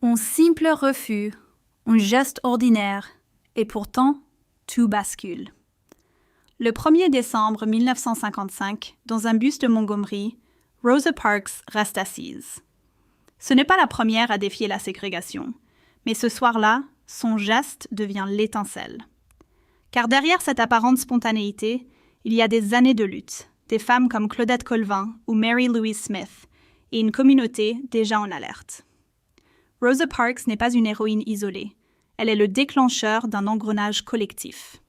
Un simple refus, un geste ordinaire, et pourtant, tout bascule. Le 1er décembre 1955, dans un bus de Montgomery, Rosa Parks reste assise. Ce n'est pas la première à défier la ségrégation, mais ce soir-là, son geste devient l'étincelle. Car derrière cette apparente spontanéité, il y a des années de lutte, des femmes comme Claudette Colvin ou Mary Louise Smith, et une communauté déjà en alerte. Rosa Parks n'est pas une héroïne isolée, elle est le déclencheur d'un engrenage collectif.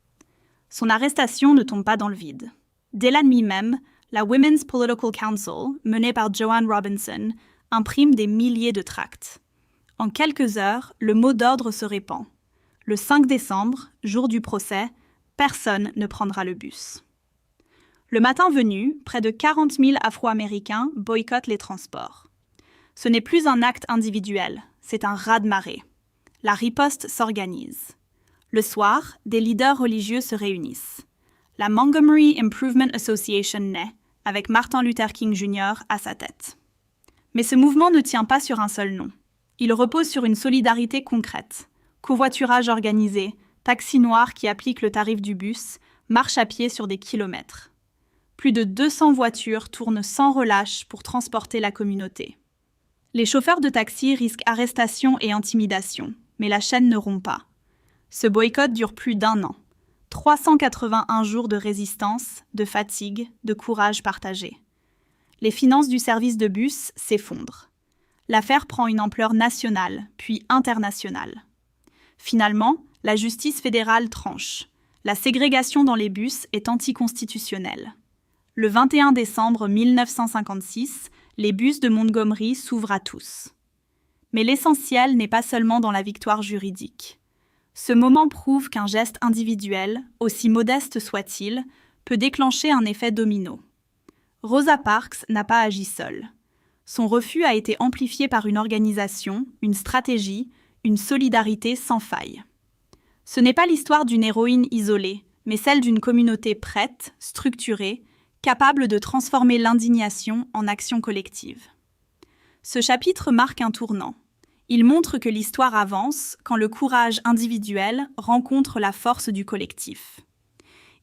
Son arrestation ne tombe pas dans le vide. Dès la nuit même, la Women's Political Council, menée par Joanne Robinson, imprime des milliers de tracts. En quelques heures, le mot d'ordre se répand. Le 5 décembre, jour du procès, personne ne prendra le bus. Le matin venu, près de 40 000 Afro-Américains boycottent les transports. Ce n'est plus un acte individuel, c'est un raz-de-marée. La riposte s'organise. Le soir, des leaders religieux se réunissent. La Montgomery Improvement Association naît, avec Martin Luther King Jr. à sa tête. Mais ce mouvement ne tient pas sur un seul nom. Il repose sur une solidarité concrète. Covoiturage organisé, taxis noirs qui appliquent le tarif du bus, marche à pied sur des kilomètres. Plus de 200 voitures tournent sans relâche pour transporter la communauté. Les chauffeurs de taxi risquent arrestation et intimidation, mais la chaîne ne rompt pas. Ce boycott dure plus d'1 an. 381 jours de résistance, de fatigue, de courage partagé. Les finances du service de bus s'effondrent. L'affaire prend une ampleur nationale, puis internationale. Finalement, la justice fédérale tranche. La ségrégation dans les bus est anticonstitutionnelle. Le 21 décembre 1956, les bus de Montgomery s'ouvrent à tous. Mais l'essentiel n'est pas seulement dans la victoire juridique. Ce moment prouve qu'un geste individuel, aussi modeste soit-il, peut déclencher un effet domino. Rosa Parks n'a pas agi seule. Son refus a été amplifié par une organisation, une stratégie, une solidarité sans faille. Ce n'est pas l'histoire d'une héroïne isolée, mais celle d'une communauté prête, structurée, capable de transformer l'indignation en action collective. Ce chapitre marque un tournant. Il montre que l'histoire avance quand le courage individuel rencontre la force du collectif.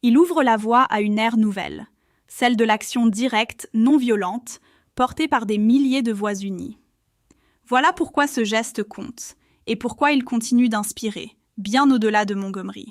Il ouvre la voie à une ère nouvelle, celle de l'action directe, non violente, portée par des milliers de voix unies. Voilà pourquoi ce geste compte, et pourquoi il continue d'inspirer, bien au-delà de Montgomery.